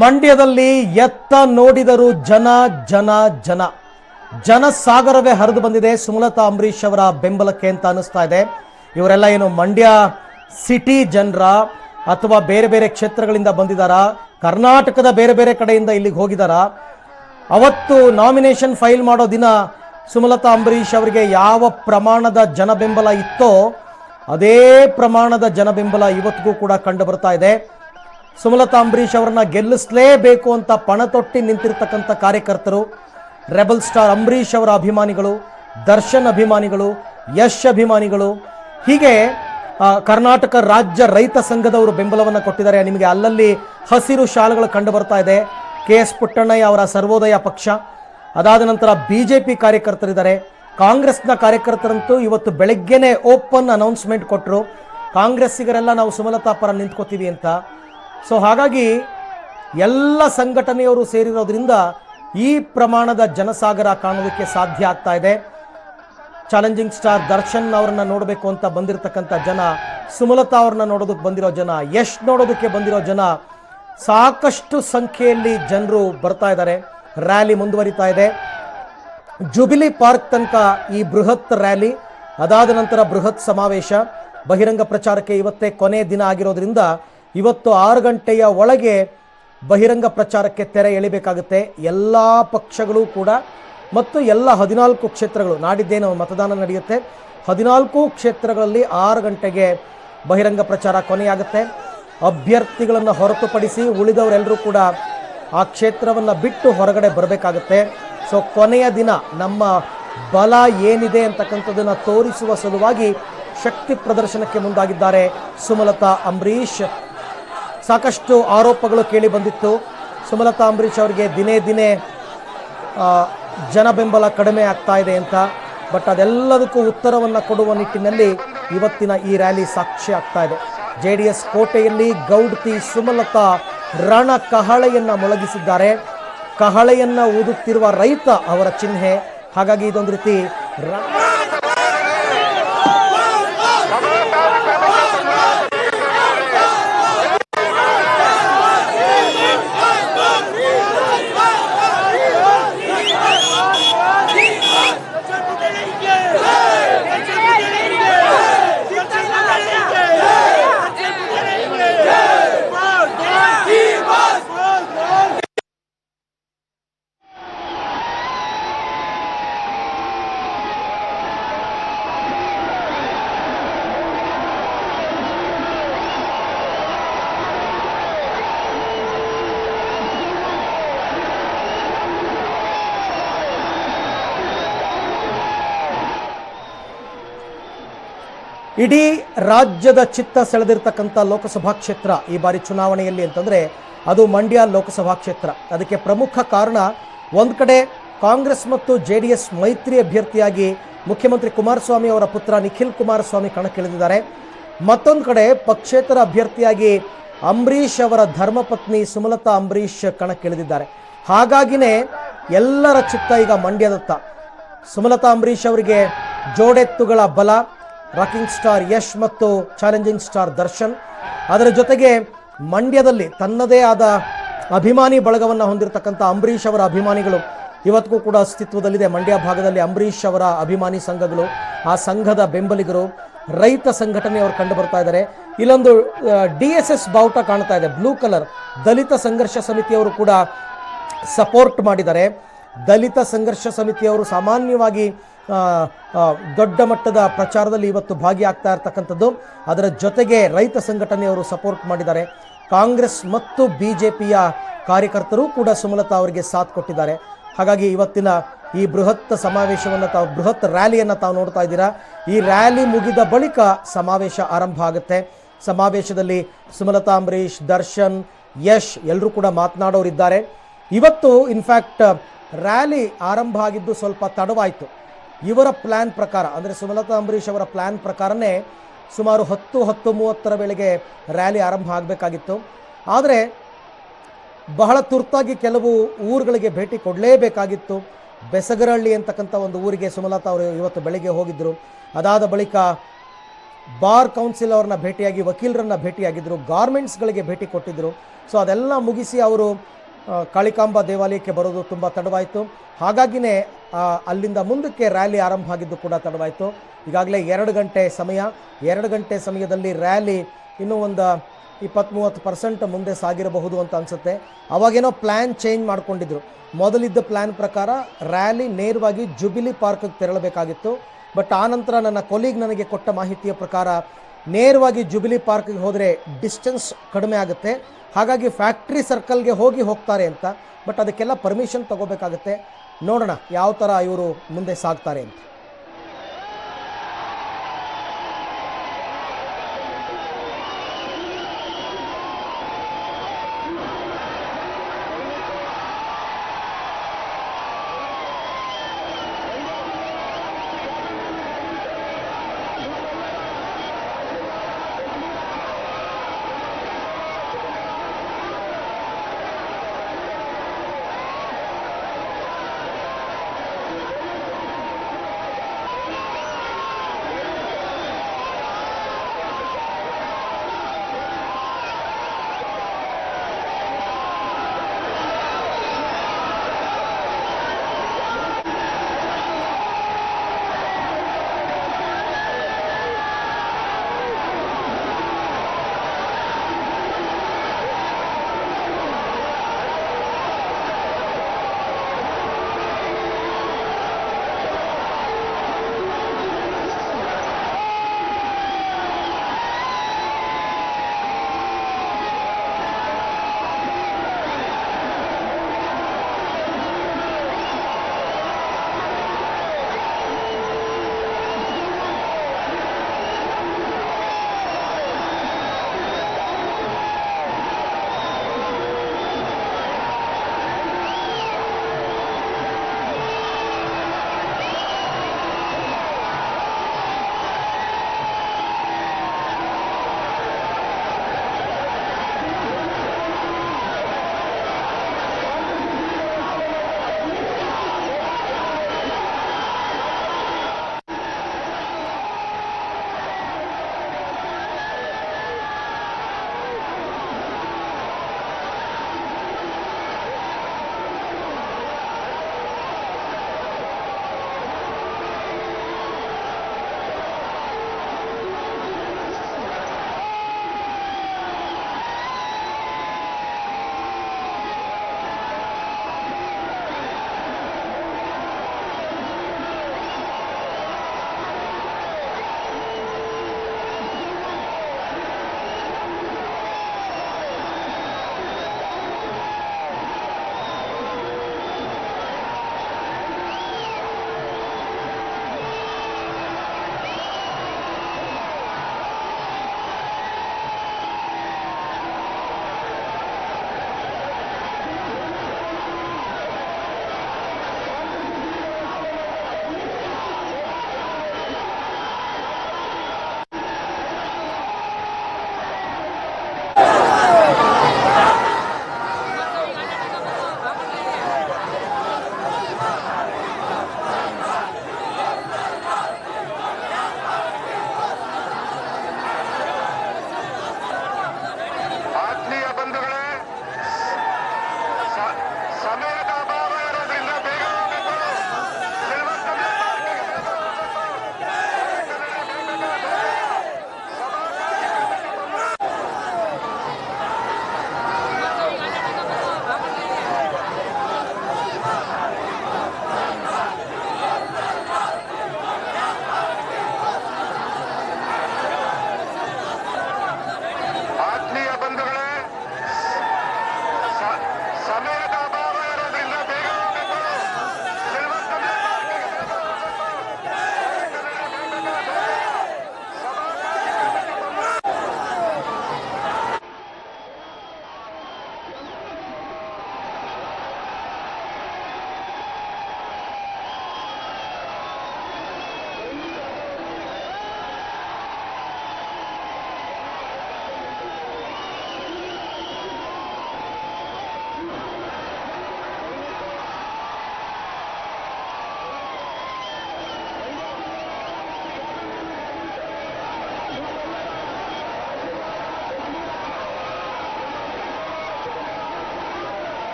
ಮಂಡ್ಯದಲ್ಲಿ ಎತ್ತ ನೋಡಿದರೂ ಜನ ಜನ ಜನ ಜನಸಾಗರವೇ ಹರಿದು ಬಂದಿದೆ ಸುಮಲತಾ ಅಂಬರೀಶ್ ಅವರ ಬೆಂಬಲಕ್ಕೆ ಅಂತ ಅನಿಸ್ತಾ ಇದೆ. ಇವರೆಲ್ಲ ಏನು ಮಂಡ್ಯ ಸಿಟಿ ಜನರ ಅಥವಾ ಬೇರೆ ಬೇರೆ ಕ್ಷೇತ್ರಗಳಿಂದ ಬಂದಿದ್ದಾರಾ, ಕರ್ನಾಟಕದ ಬೇರೆ ಬೇರೆ ಕಡೆಯಿಂದ ಇಲ್ಲಿಗೆ ಹೋಗಿದ್ದಾರಾ? ಅವತ್ತು ನಾಮಿನೇಷನ್ ಫೈಲ್ ಮಾಡೋ ದಿನ ಸುಮಲತಾ ಅಂಬರೀಶ್ ಅವರಿಗೆ ಯಾವ ಪ್ರಮಾಣದ ಜನ ಬೆಂಬಲ ಇತ್ತೋ ಅದೇ ಪ್ರಮಾಣದ ಜನ ಬೆಂಬಲ ಇವತ್ತಿಗೂ ಕೂಡ ಕಂಡು ಬರ್ತಾ ಇದೆ. ಸುಮಲತಾ ಅಂಬರೀಶ್ ಅವರನ್ನ ಗೆಲ್ಲಿಸಲೇಬೇಕು ಅಂತ ಪಣತೊಟ್ಟಿ ನಿಂತಿರ್ತಕ್ಕಂಥ ಕಾರ್ಯಕರ್ತರು, ರೆಬಲ್ ಸ್ಟಾರ್ ಅಂಬರೀಶ್ ಅವರ ಅಭಿಮಾನಿಗಳು, ದರ್ಶನ್ ಅಭಿಮಾನಿಗಳು, ಯಶ್ ಅಭಿಮಾನಿಗಳು, ಹೀಗೆ ಕರ್ನಾಟಕ ರಾಜ್ಯ ರೈತ ಸಂಘದವರು ಬೆಂಬಲವನ್ನು ಕೊಟ್ಟಿದ್ದಾರೆ. ನಿಮಗೆ ಅಲ್ಲಲ್ಲಿ ಹಸಿರು ಶಾಲೆಗಳು ಕಂಡು ಬರ್ತಾ ಇದೆ. KS ಪುಟ್ಟಣ್ಣಯ್ಯ ಅವರ ಸರ್ವೋದಯ ಪಕ್ಷ, ಅದಾದ ನಂತರ BJP ಕಾರ್ಯಕರ್ತರಿದ್ದಾರೆ. ಕಾಂಗ್ರೆಸ್ನ ಕಾರ್ಯಕರ್ತರಂತೂ ಇವತ್ತು ಬೆಳಗ್ಗೆನೆ ಓಪನ್ ಅನೌನ್ಸ್ಮೆಂಟ್ ಕೊಟ್ಟರು, ಕಾಂಗ್ರೆಸ್ಸಿಗರೆಲ್ಲ ನಾವು ಸುಮಲತಾ ಪರ ನಿಂತ್ಕೋತೀವಿ ಅಂತ. ಸೊ ಹಾಗಾಗಿ ಎಲ್ಲ ಸಂಘಟನೆಯವರು ಸೇರಿರೋದ್ರಿಂದ ಈ ಪ್ರಮಾಣದ ಜನಸಾಗರ ಕಾಣೋದಕ್ಕೆ ಸಾಧ್ಯ ಆಗ್ತಾ ಇದೆ. ಚಾಲೆಂಜಿಂಗ್ ಸ್ಟಾರ್ ದರ್ಶನ್ ಅವರನ್ನ ನೋಡಬೇಕು ಅಂತ ಬಂದಿರತಕ್ಕಂಥ ಜನ, ಸುಮಲತಾ ಅವ್ರನ್ನ ನೋಡೋದಕ್ಕೆ ಬಂದಿರೋ ಜನ, ಯಶ್ ನೋಡೋದಕ್ಕೆ ಬಂದಿರೋ ಜನ, ಸಾಕಷ್ಟು ಸಂಖ್ಯೆಯಲ್ಲಿ ಜನರು ಬರ್ತಾ ಇದ್ದಾರೆ. ರ್ಯಾಲಿ ಮುಂದುವರಿತಾ ಇದೆ. ಜುಬಿಲಿ ಪಾರ್ಕ್ ತನಕ ಈ ಬೃಹತ್ ರ್ಯಾಲಿ, ಅದಾದ ನಂತರ ಬೃಹತ್ ಸಮಾವೇಶ. ಬಹಿರಂಗ ಪ್ರಚಾರಕ್ಕೆ ಇವತ್ತೇ ಕೊನೆ ದಿನ ಆಗಿರೋದ್ರಿಂದ ಇವತ್ತು 6 ಗಂಟೆಯ ಒಳಗೆ ಬಹಿರಂಗ ಪ್ರಚಾರಕ್ಕೆ ತೆರೆ ಎಳಿಬೇಕಾಗುತ್ತೆ. ಎಲ್ಲ ಪಕ್ಷಗಳು ಕೂಡ ಮತ್ತು ಎಲ್ಲ 14 ಕ್ಷೇತ್ರಗಳು, ನಾಡಿದ್ದೇನು ಮತದಾನ ನಡೆಯುತ್ತೆ, 14 ಕ್ಷೇತ್ರಗಳಲ್ಲಿ 6 ಗಂಟೆಗೆ ಬಹಿರಂಗ ಪ್ರಚಾರ ಕೊನೆಯಾಗುತ್ತೆ. ಅಭ್ಯರ್ಥಿಗಳನ್ನು ಹೊರತುಪಡಿಸಿ ಉಳಿದವರೆಲ್ಲರೂ ಕೂಡ ಆ ಕ್ಷೇತ್ರವನ್ನು ಬಿಟ್ಟು ಹೊರಗಡೆ ಬರಬೇಕಾಗುತ್ತೆ. ಸೊ ಕೊನೆಯ ದಿನ ನಮ್ಮ ಬಲ ಏನಿದೆ ಅಂತಕ್ಕಂಥದ್ದನ್ನು ತೋರಿಸುವ ಸಲುವಾಗಿ ಶಕ್ತಿ ಪ್ರದರ್ಶನಕ್ಕೆ ಮುಂದಾಗಿದ್ದಾರೆ ಸುಮಲತಾ ಅಂಬರೀಶ್. ಸಾಕಷ್ಟು ಆರೋಪಗಳು ಕೇಳಿ ಬಂದಿತ್ತು, ಸುಮಲತಾ ಅಂಬರೀಶ್ ಅವರಿಗೆ ದಿನೇ ದಿನೇ ಜನ ಬೆಂಬಲ ಕಡಿಮೆ ಆಗ್ತಾ ಇದೆ ಅಂತ. ಬಟ್ ಅದೆಲ್ಲದಕ್ಕೂ ಉತ್ತರವನ್ನು ಕೊಡುವ ನಿಟ್ಟಿನಲ್ಲಿ ಇವತ್ತಿನ ಈ ರ್ಯಾಲಿ ಸಾಕ್ಷಿ ಆಗ್ತಾ ಇದೆ. JDS ಕೋಟೆಯಲ್ಲಿ ಗೌಡ್ತಿ ಸುಮಲತಾ ರಣ ಕಹಳೆಯನ್ನು ಮೊಳಗಿಸಿದ್ದಾರೆ. ಕಹಳೆಯನ್ನು ಊದುತ್ತಿರುವ ರೈತ ಅವರ ಚಿಹ್ನೆ. ಹಾಗಾಗಿ ಇದೊಂದು ರೀತಿ ಇಡೀ ರಾಜ್ಯದ ಚಿತ್ತ ಸೆಳೆದಿರ್ತಕ್ಕಂಥ ಲೋಕಸಭಾ ಕ್ಷೇತ್ರ ಈ ಬಾರಿ ಚುನಾವಣೆಯಲ್ಲಿ ಅಂತಂದರೆ ಅದು ಮಂಡ್ಯ ಲೋಕಸಭಾ ಕ್ಷೇತ್ರ. ಅದಕ್ಕೆ ಪ್ರಮುಖ ಕಾರಣ, ಒಂದು ಕಡೆ ಕಾಂಗ್ರೆಸ್ ಮತ್ತು JDS ಮೈತ್ರಿ ಅಭ್ಯರ್ಥಿಯಾಗಿ ಮುಖ್ಯಮಂತ್ರಿ ಕುಮಾರಸ್ವಾಮಿ ಅವರ ಪುತ್ರ ನಿಖಿಲ್ ಕುಮಾರಸ್ವಾಮಿ ಕಣಕ್ಕಿಳಿದಿದ್ದಾರೆ. ಮತ್ತೊಂದು ಕಡೆ ಪಕ್ಷೇತರ ಅಭ್ಯರ್ಥಿಯಾಗಿ ಅಂಬರೀಶ್ ಅವರ ಧರ್ಮಪತ್ನಿ ಸುಮಲತಾ ಅಂಬರೀಶ್ ಕಣಕ್ಕಿಳಿದಿದ್ದಾರೆ. ಹಾಗಾಗಿನೇ ಎಲ್ಲರ ಚಿತ್ತ ಈಗ ಮಂಡ್ಯದತ್ತ. ಸುಮಲತಾ ಅಂಬರೀಶ್ ಅವರಿಗೆ ಜೋಡೆತ್ತುಗಳ ಬಲ, ರಾಕಿಂಗ್ ಸ್ಟಾರ್ ಯಶ್ ಮತ್ತು ಚಾಲೆಂಜಿಂಗ್ ಸ್ಟಾರ್ ದರ್ಶನ್. ಅದರ ಜೊತೆಗೆ ಮಂಡ್ಯದಲ್ಲಿ ತನ್ನದೇ ಆದ ಅಭಿಮಾನಿ ಬಳಗವನ್ನು ಹೊಂದಿರತಕ್ಕಂಥ ಅಂಬರೀಶ್ ಅವರ ಅಭಿಮಾನಿಗಳು ಇವತ್ತಿಗೂ ಕೂಡ ಅಸ್ತಿತ್ವದಲ್ಲಿದೆ. ಮಂಡ್ಯ ಭಾಗದಲ್ಲಿ ಅಂಬರೀಶ್ ಅವರ ಅಭಿಮಾನಿ ಸಂಘಗಳು, ಆ ಸಂಘದ ಬೆಂಬಲಿಗರು, ರೈತ ಸಂಘಟನೆಯವರು ಕಂಡು ಬರ್ತಾ ಇದ್ದಾರೆ. ಇಲ್ಲೊಂದು DSS ಬಾವುಟ ಕಾಣ್ತಾ ಇದೆ, ಬ್ಲೂ ಕಲರ್. ದಲಿತ ಸಂಘರ್ಷ ಸಮಿತಿಯವರು ಕೂಡ ಸಪೋರ್ಟ್ ಮಾಡಿದ್ದಾರೆ. ದಲಿತ ಸಂಘರ್ಷ ಸಮಿತಿಯವರು ಸಾಮಾನ್ಯವಾಗಿ ದೊಡ್ಡ ಮಟ್ಟದ ಪ್ರಚಾರದಲ್ಲಿ ಇವತ್ತು ಭಾಗಿಯಾಗ್ತಾ ಇರ್ತಕ್ಕಂಥದ್ದು. ಅದರ ಜೊತೆಗೆ ರೈತ ಸಂಘಟನೆಯವರು ಸಪೋರ್ಟ್ ಮಾಡಿದ್ದಾರೆ. ಕಾಂಗ್ರೆಸ್ ಮತ್ತು BJPಯ ಕಾರ್ಯಕರ್ತರು ಕೂಡ ಸುಮಲತಾ ಅವರಿಗೆ ಸಾಥ್ ಕೊಟ್ಟಿದ್ದಾರೆ. ಹಾಗಾಗಿ ಇವತ್ತಿನ ಈ ಬೃಹತ್ ಸಮಾವೇಶವನ್ನು ಬೃಹತ್ ರ್ಯಾಲಿಯನ್ನು ತಾವು ನೋಡ್ತಾ ಇದ್ದೀರಾ. ಈ ರ್ಯಾಲಿ ಮುಗಿದ ಬಳಿಕ ಸಮಾವೇಶ ಆರಂಭ ಆಗುತ್ತೆ. ಸಮಾವೇಶದಲ್ಲಿ ಸುಮಲತಾ ಅಂಬರೀಶ್, ದರ್ಶನ್, ಯಶ್ ಎಲ್ಲರೂ ಕೂಡ ಮಾತನಾಡೋರಿದ್ದಾರೆ. ಇವತ್ತು ಇನ್ಫ್ಯಾಕ್ಟ್ ರ್ಯಾಲಿ ಆರಂಭ ಆಗಿದ್ದು ಸ್ವಲ್ಪ ತಡವಾಯಿತು. ಇವರ ಪ್ಲ್ಯಾನ್ ಪ್ರಕಾರ, ಅಂದರೆ ಸುಮಲತಾ ಅಂಬರೀಶ್ ಅವರ ಪ್ಲ್ಯಾನ್ ಪ್ರಕಾರನೇ ಸುಮಾರು 10:30 ವೇಳೆಗೆ ರ್ಯಾಲಿ ಆರಂಭ ಆಗಬೇಕಾಗಿತ್ತು. ಆದರೆ ಬಹಳ ತುರ್ತಾಗಿ ಕೆಲವು ಊರುಗಳಿಗೆ ಭೇಟಿ ಕೊಡಲೇಬೇಕಾಗಿತ್ತು. ಬೆಸಗರಹಳ್ಳಿ ಅಂತಕ್ಕಂಥ ಒಂದು ಊರಿಗೆ ಸುಮಲತಾ ಅವರು ಇವತ್ತು ಬೆಳಗ್ಗೆ ಹೋಗಿದ್ದರು. ಅದಾದ ಬಳಿಕ ಬಾರ್ ಕೌನ್ಸಿಲ್ ಅವ್ರನ್ನ ಭೇಟಿಯಾಗಿ, ವಕೀಲರನ್ನ ಭೇಟಿಯಾಗಿದ್ದರು, ಗಾರ್ಮೆಂಟ್ಸ್ಗಳಿಗೆ ಭೇಟಿ ಕೊಟ್ಟಿದ್ದರು. ಸೊ ಅದೆಲ್ಲ ಮುಗಿಸಿ ಅವರು ಕಾಳಿಕಾಂಬಾ ದೇವಾಲಯಕ್ಕೆ ಬರೋದು ತುಂಬ ತಡವಾಯಿತು. ಹಾಗಾಗಿನೇ ಅಲ್ಲಿಂದ ಮುಂದಕ್ಕೆ ರ್ಯಾಲಿ ಆರಂಭ ಆಗಿದ್ದು ಕೂಡ ತಡವಾಯಿತು. ಈಗಾಗಲೇ 2 ಗಂಟೆ ಸಮಯ. 2 ಗಂಟೆ ಸಮಯದಲ್ಲಿ ರ್ಯಾಲಿ ಇನ್ನೂ ಒಂದು 20-30% ಮುಂದೆ ಸಾಗಿರಬಹುದು ಅಂತ ಅನಿಸುತ್ತೆ. ಅವಾಗೇನೋ ಪ್ಲ್ಯಾನ್ ಚೇಂಜ್ ಮಾಡ್ಕೊಂಡಿದ್ರು. ಮೊದಲಿದ್ದ ಪ್ಲ್ಯಾನ್ ಪ್ರಕಾರ ರ್ಯಾಲಿ ನೇರವಾಗಿ ಜುಬಿಲಿ ಪಾರ್ಕ್ಗೆ ತೆರಳಬೇಕಾಗಿತ್ತು. ಬಟ್ ಆನಂತರ ನನ್ನ ಕೊಲೀಗ್ ನನಗೆ ಕೊಟ್ಟ ಮಾಹಿತಿಯ ಪ್ರಕಾರ ನೇರವಾಗಿ ಜುಬಿಲಿ ಪಾರ್ಕ್ಗೆ ಹೋದರೆ ಡಿಸ್ಟೆನ್ಸ್ ಕಡಿಮೆ ಆಗುತ್ತೆ, ಹಾಗಾಗಿ ಫ್ಯಾಕ್ಟ್ರಿ ಸರ್ಕಲ್ಗೆ ಹೋಗ್ತಾರೆ ಅಂತ. ಬಟ್ ಅದಕ್ಕೆಲ್ಲ ಪರ್ಮಿಷನ್ ತಗೋಬೇಕಾಗುತ್ತೆ. ನೋಡೋಣ ಯಾವ ಥರ ಇವರು ಮುಂದೆ ಸಾಗ್ತಾರೆ ಅಂತ.